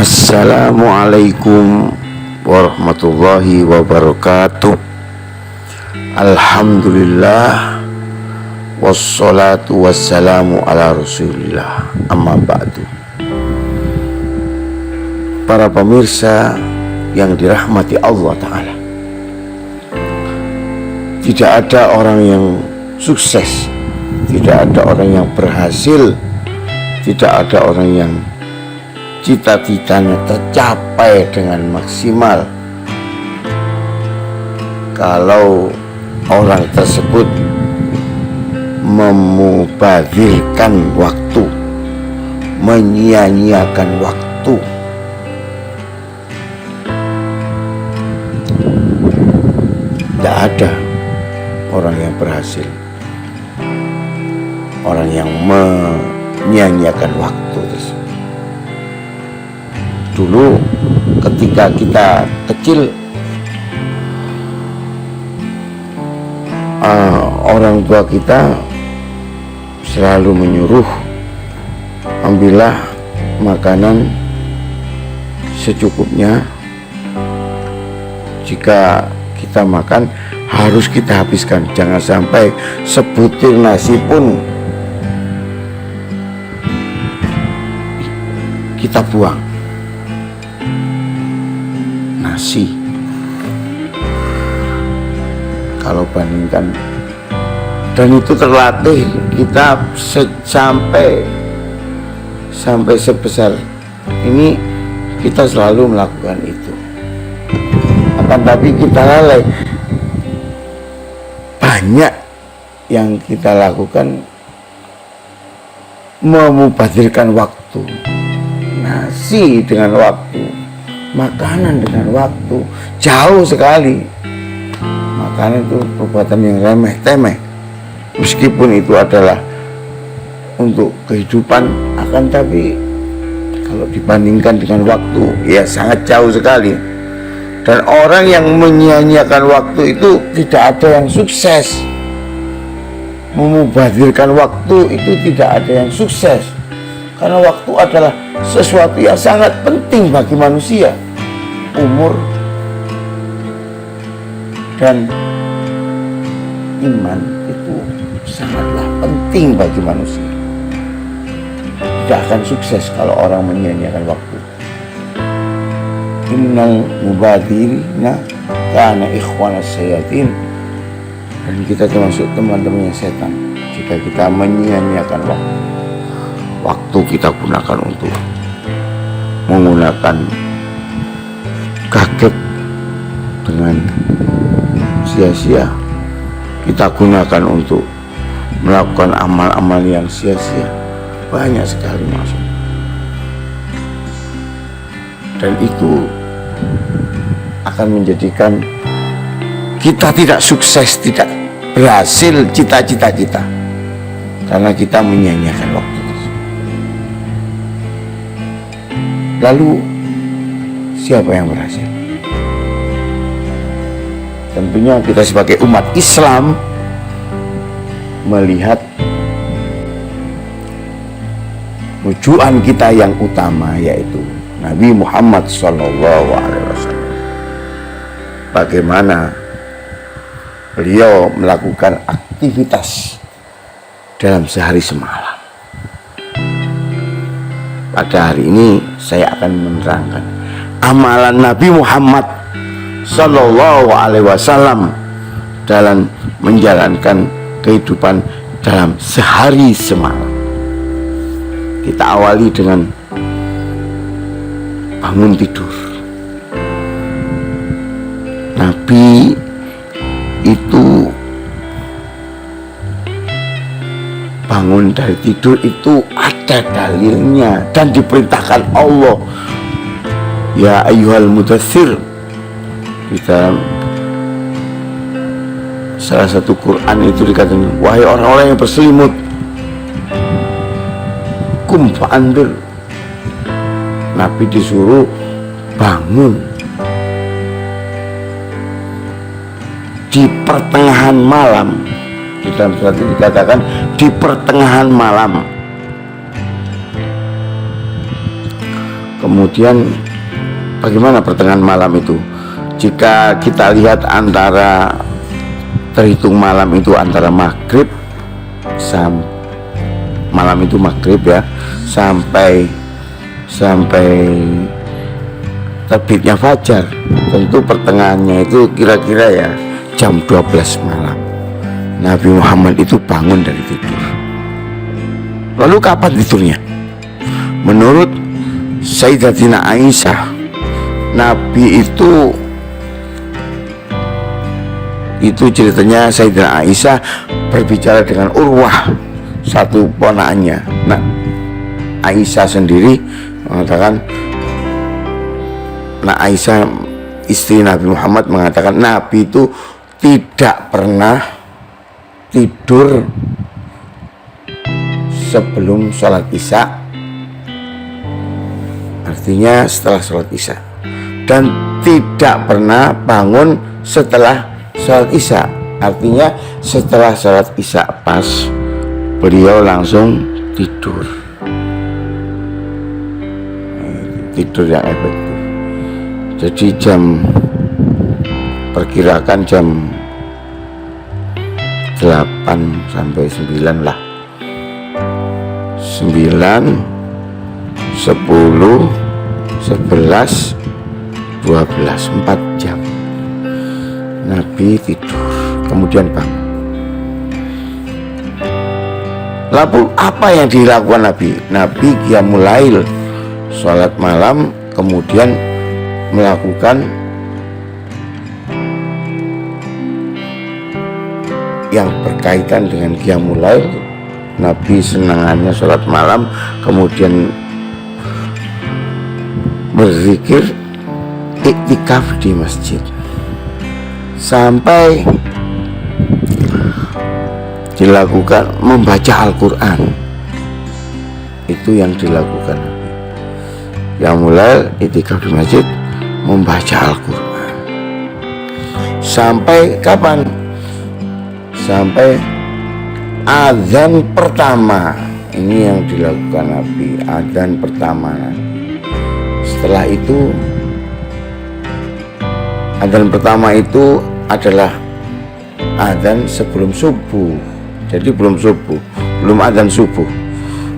Assalamualaikum warahmatullahi wabarakatuh. Alhamdulillah, wassalatu wassalamu ala rasulillah, amma ba'du. Para pemirsa yang dirahmati Allah Ta'ala, tidak ada orang yang sukses, tidak ada orang yang berhasil, tidak ada orang yang cita-citanya tercapai dengan maksimal kalau orang tersebut memubazirkan waktu, menyia-nyiakan waktu. Tidak ada orang yang berhasil, orang yang menyia-nyiakan waktu tersebut. Dulu ketika kita kecil, orang tua kita selalu menyuruh ambillah makanan secukupnya. Jika kita makan harus kita habiskan, jangan sampai sebutir nasi pun kita buang. Nasi, kalau bandingkan, dan itu terlatih kita sampai sebesar ini, kita selalu melakukan itu. Akan tapi kita lalai. Banyak yang kita lakukan memubazirkan waktu. Nasi dengan waktu, makanan dengan waktu, jauh sekali. Makanan itu perbuatan yang remeh-temeh, meskipun itu adalah untuk kehidupan, akan tapi kalau dibandingkan dengan waktu, ya sangat jauh sekali. Dan orang yang menyia-nyiakan waktu itu tidak ada yang sukses. Memubazirkan waktu itu tidak ada yang sukses, karena waktu adalah sesuatu yang sangat penting bagi manusia. Umur dan iman itu sangatlah penting bagi manusia. Tidak akan sukses kalau orang menyia-nyiakan waktu. Innal mubadzirina kana ikhwanas syayatin. Dan kita termasuk teman-temannya setan jika kita menyia-nyiakan waktu. Waktu kita gunakan untuk menggunakan gadget dengan sia-sia, kita gunakan untuk melakukan amal-amal yang sia-sia. Banyak sekali masuk, dan itu akan menjadikan kita tidak sukses, tidak berhasil cita-cita kita, karena kita menyia-nyiakan waktu. Lalu siapa yang berhasil? Tentunya kita sebagai umat Islam melihat rujukan kita yang utama, yaitu Nabi Muhammad SAW. Bagaimana beliau melakukan aktivitas dalam sehari semalam. Pada hari ini saya akan menerangkan amalan Nabi Muhammad SAW dalam menjalankan kehidupan dalam sehari semalam. Kita awali dengan bangun tidur. Nabi itu bangun dari tidur itu ada dalilnya dan diperintahkan Allah. Ya ayyuhal mudaththir, di dalam salah satu Quran itu dikatakan, wahai orang-orang yang berselimut, kum fa'andir. Nabi disuruh bangun di pertengahan malam. Di dalam surat itu dikatakan di pertengahan malam. Kemudian bagaimana pertengahan malam itu? Jika kita lihat antara terhitung malam itu antara maghrib malam itu maghrib ya sampai terbitnya fajar, tentu pertengahannya itu kira-kira ya jam 12 malam Nabi Muhammad itu bangun dari tidur. Lalu kapan tidurnya? Menurut Sayyidatina Aisyah, Nabi itu ceritanya Sayyidatina Aisyah berbicara dengan Urwah, satu ponakannya. Nah, Aisyah sendiri mengatakan, nah Aisyah istri Nabi Muhammad mengatakan Nabi itu tidak pernah tidur sebelum sholat isya, artinya setelah sholat isya, dan tidak pernah bangun setelah sholat isya, artinya setelah sholat isya pas beliau langsung tidur yang efektif. Jadi perkirakan jam 8 sampai 9 lah, 9, 10, 11, 12, 4 jam Nabi tidur, kemudian bangun. Lalu apa yang dilakukan Nabi? Nabi qiyamul lail, sholat malam, kemudian melakukan yang berkaitan dengan qiyamul lail. Nabi senangannya sholat malam, kemudian berzikir, iktikaf di masjid sampai dilakukan membaca Al-Quran. Itu yang dilakukan Nabi. Yang mulai iktikaf di masjid, membaca Al-Quran sampai kapan? Sampai azan pertama. Ini yang dilakukan Nabi, azan pertama. Setelah itu, azan pertama itu adalah azan sebelum subuh. Jadi belum subuh, belum azan subuh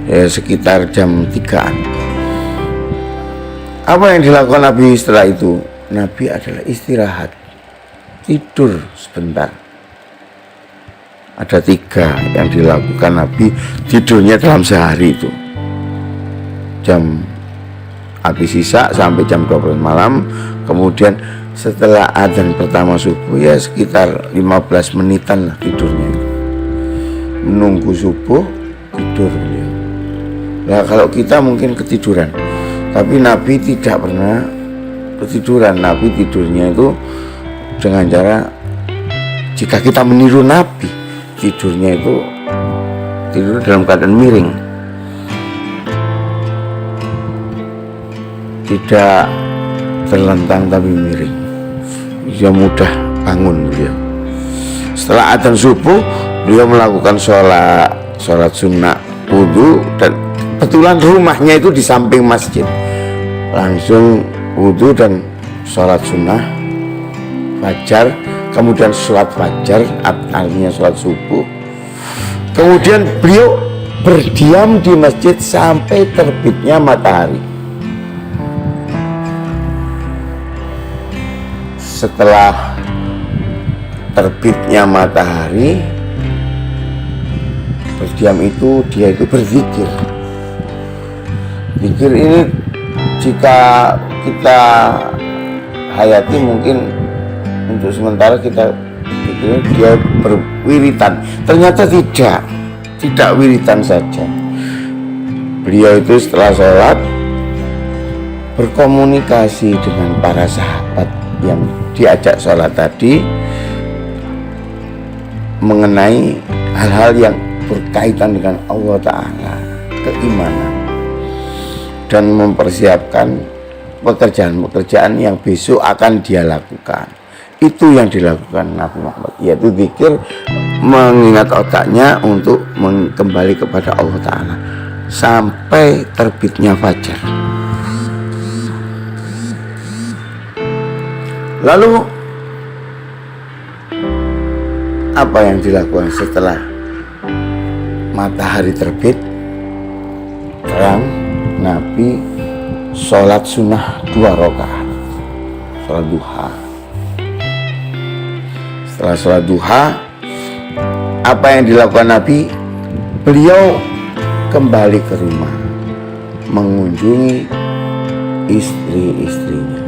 ya, sekitar jam 3-an. Apa yang dilakukan Nabi setelah itu? Nabi adalah istirahat, tidur sebentar. Ada 3 yang dilakukan Nabi tidurnya dalam sehari itu. Jam habis isya sampai jam 12 malam. Kemudian setelah azan pertama subuh ya sekitar 15 menitan lah tidurnya. Menunggu subuh tidur beliau. Nah kalau kita mungkin ketiduran, tapi Nabi tidak pernah ketiduran. Nabi tidurnya itu dengan cara, jika kita meniru Nabi, tidurnya itu tidur dalam keadaan miring, tidak terlentang tapi miring. Dia mudah bangun beliau. Setelah azan subuh, beliau melakukan sholat sunnah, wudhu, dan kebetulan rumahnya itu di samping masjid. Langsung wudhu dan sholat sunnah fajar, kemudian sholat fajar, artinya sholat subuh. Kemudian beliau berdiam di masjid sampai terbitnya matahari. Setelah terbitnya matahari, berdiam itu dia itu berzikir. Zikir ini jika kita hayati mungkin untuk sementara kita pikir dia berwiritan. Ternyata tidak wiritan saja. Beliau itu setelah sholat berkomunikasi dengan para sahabat yang diajak sholat tadi mengenai hal-hal yang berkaitan dengan Allah Ta'ala, keimanan, dan mempersiapkan pekerjaan-pekerjaan yang besok akan dia lakukan. Itu yang dilakukan Nabi Muhammad, yaitu zikir, mengingat otaknya untuk kembali kepada Allah Ta'ala sampai terbitnya fajar. Lalu apa yang dilakukan setelah matahari terbit terang? Nabi sholat sunnah 2 rakaat, sholat duha. Setelah sholat duha, apa yang dilakukan Nabi? Beliau kembali ke rumah, mengunjungi istri-istrinya,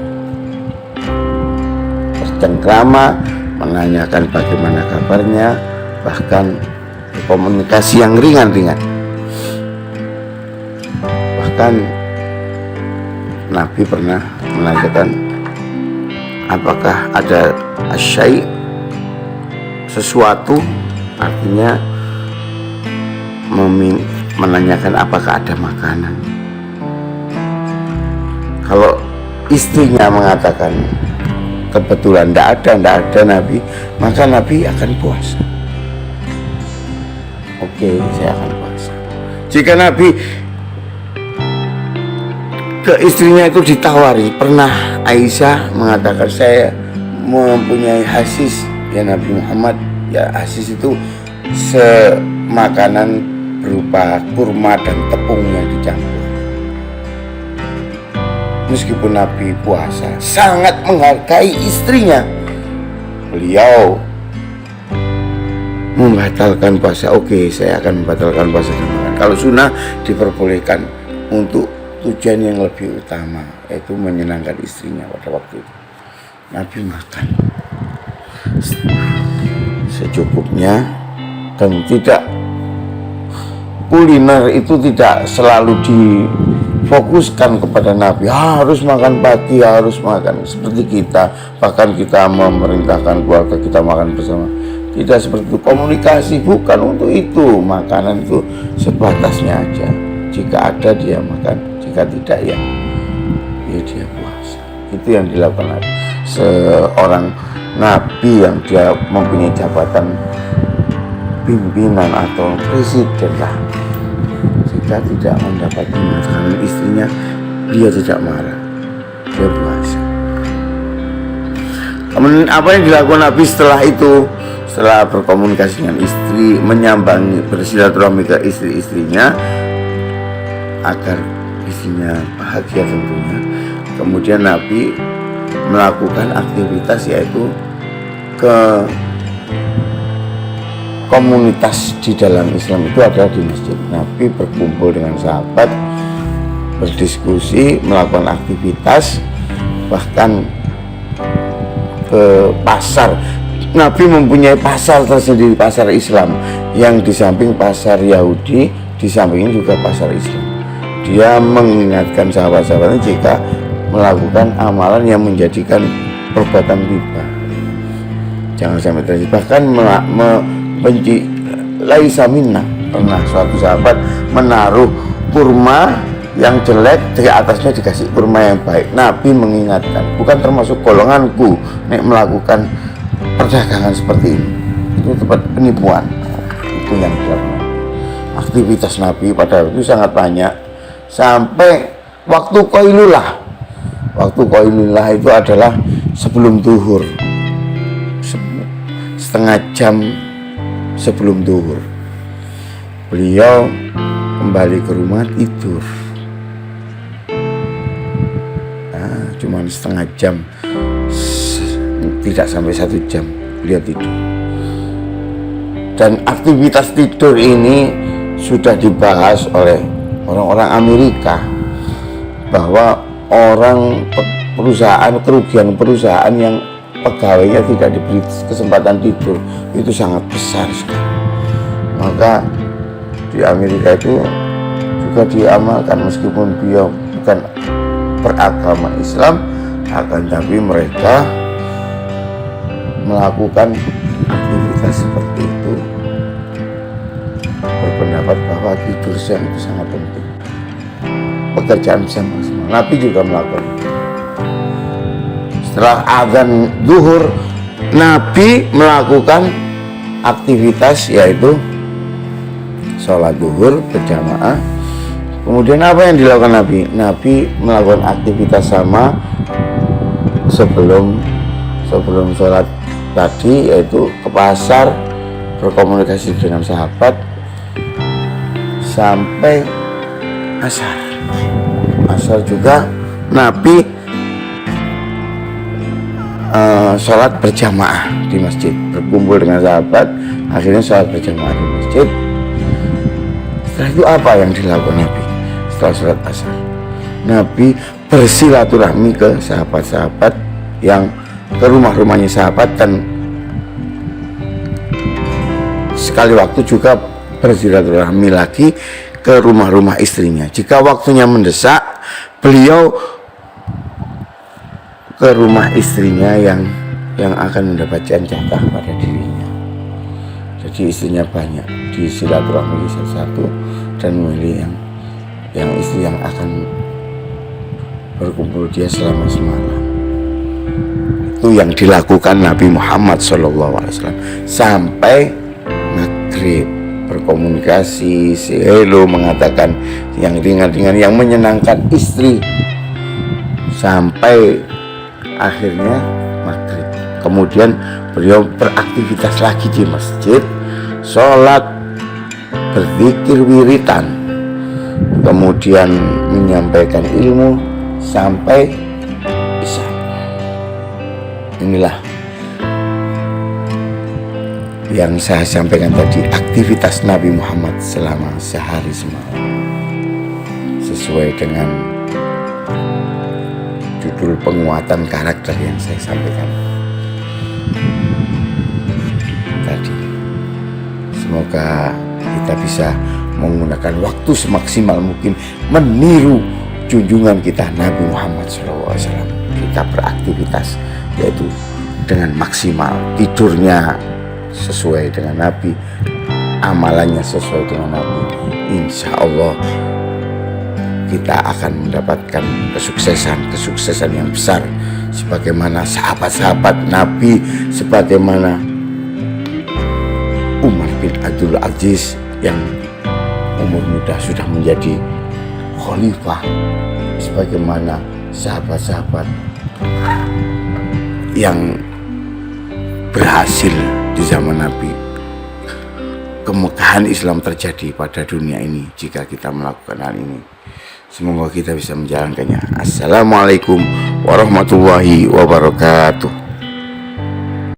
bercengkrama, menanyakan bagaimana kabarnya, bahkan komunikasi yang ringan-ringan. Bahkan Nabi pernah menanyakan apakah ada asyai, sesuatu, artinya menanyakan apakah ada makanan. Kalau istrinya mengatakan kebetulan tidak ada Nabi, maka Nabi akan puasa. Oke, saya akan puasa. Jika Nabi ke istrinya itu ditawari, pernah Aisyah mengatakan, saya mempunyai hasis ya Nabi Muhammad. Ya, hasis itu semakanan berupa kurma dan tepung yang dicampur. Meskipun Nabi puasa, sangat menghargai istrinya, beliau membatalkan puasa. Oke, saya akan membatalkan puasa dan makan. Kalau sunnah diperbolehkan untuk tujuan yang lebih utama, yaitu menyenangkan istrinya pada waktu itu. Nabi makan secukupnya, dan tidak, kuliner itu tidak selalu difokuskan kepada Nabi, harus makan pagi, harus makan seperti kita. Bahkan kita memerintahkan keluarga kita makan bersama. Tidak seperti itu. Komunikasi bukan untuk itu. Makanan itu sebatasnya aja. Jika ada dia makan, jika tidak ya dia puasa. Itu yang dilakukan Nabi. Seorang Nabi yang dia mempunyai jabatan pimpinan atau presiden lah, jika tidak mendapati makanan istrinya, dia tidak marah, dia puasa. Kemudian apa yang dilakukan Nabi setelah itu? Setelah berkomunikasi dengan istri, menyambangi, bersilaturahmi ke istri-istrinya agar istrinya bahagia tentunya. Kemudian Nabi melakukan aktivitas, yaitu ke komunitas di dalam Islam itu adalah di masjid. Nabi berkumpul dengan sahabat, berdiskusi, melakukan aktivitas, bahkan ke pasar. Nabi mempunyai pasar tersendiri, pasar Islam, yang di samping pasar Yahudi, di sampingnya juga pasar Islam. Dia mengingatkan sahabat-sahabatnya jika melakukan amalan yang menjadikan perbuatan riba, jangan sampai terjadi. Bahkan benci laisa minna. Pernah suatu sahabat menaruh kurma yang jelek, di atasnya dikasih kurma yang baik. Nabi mengingatkan, bukan termasuk golonganku nek melakukan perdagangan seperti ini, itu tempat penipuan. Itu yang dilakukan. Aktivitas Nabi pada waktu itu sangat banyak, sampai waktu qailulah. Waktu qailulah itu adalah sebelum zuhur, setengah jam sebelum zuhur, beliau kembali ke rumah tidur. Cuma setengah jam, tidak sampai 1 jam beliau tidur. Dan aktivitas tidur ini sudah dibahas oleh orang-orang Amerika, bahwa orang perusahaan, kerugian perusahaan yang pegawainya tidak diberi kesempatan tidur itu sangat besar sekali. Maka di Amerika itu juga diamalkan, meskipun beliau bukan beragama Islam, akan tapi mereka melakukan aktivitas seperti itu, berpendapat bahwa tidur siang itu sangat penting, pekerjaan siang maksimal. Nabi juga melakukan. Setelah azan zuhur, Nabi melakukan aktivitas, yaitu sholat zuhur berjamaah. Kemudian apa yang dilakukan Nabi? Nabi melakukan aktivitas sama sebelum sebelum sholat tadi, yaitu ke pasar, berkomunikasi dengan sahabat sampai asar. Asar juga Nabi sholat berjamaah di masjid, berkumpul dengan sahabat, akhirnya sholat berjamaah di masjid. Setelah itu apa yang dilakukan Nabi setelah sholat asar? Nabi bersilaturahmi ke sahabat-sahabat yang ke rumah-rumahnya sahabat, dan sekali waktu juga bersilaturahmi lagi ke rumah-rumah istrinya. Jika waktunya mendesak, beliau ke rumah istrinya yang akan mendapatkan jatah pada dirinya. Jadi istrinya banyak, disilaturahmi satu-satu dan memilih yang istri yang akan berkumpul dia selama semalam. Itu yang dilakukan Nabi Muhammad SAW sampai maghrib, berkomunikasi, hello, mengatakan yang ringan-ringan yang menyenangkan istri sampai akhirnya maghrib. Kemudian beliau beraktivitas lagi di masjid, sholat, berzikir, wiritan, kemudian menyampaikan ilmu sampai isya. Inilah yang saya sampaikan tadi, aktivitas Nabi Muhammad selama sehari semalam, sesuai dengan judul penguatan karakter yang saya sampaikan tadi. Semoga kita bisa menggunakan waktu semaksimal mungkin meniru junjungan kita Nabi Muhammad SAW. Kita beraktivitas yaitu dengan maksimal, tidurnya sesuai dengan Nabi, amalannya sesuai dengan Nabi. Insya Allah kita akan mendapatkan kesuksesan yang besar, sebagaimana sahabat-sahabat Nabi, sebagaimana Umar bin Abdul Aziz yang umur muda sudah menjadi khalifah, sebagaimana sahabat-sahabat yang berhasil di zaman Nabi. Kemekahan Islam terjadi pada dunia ini jika kita melakukan hal ini. Semoga kita bisa menjalankannya. Assalamualaikum warahmatullahi wabarakatuh.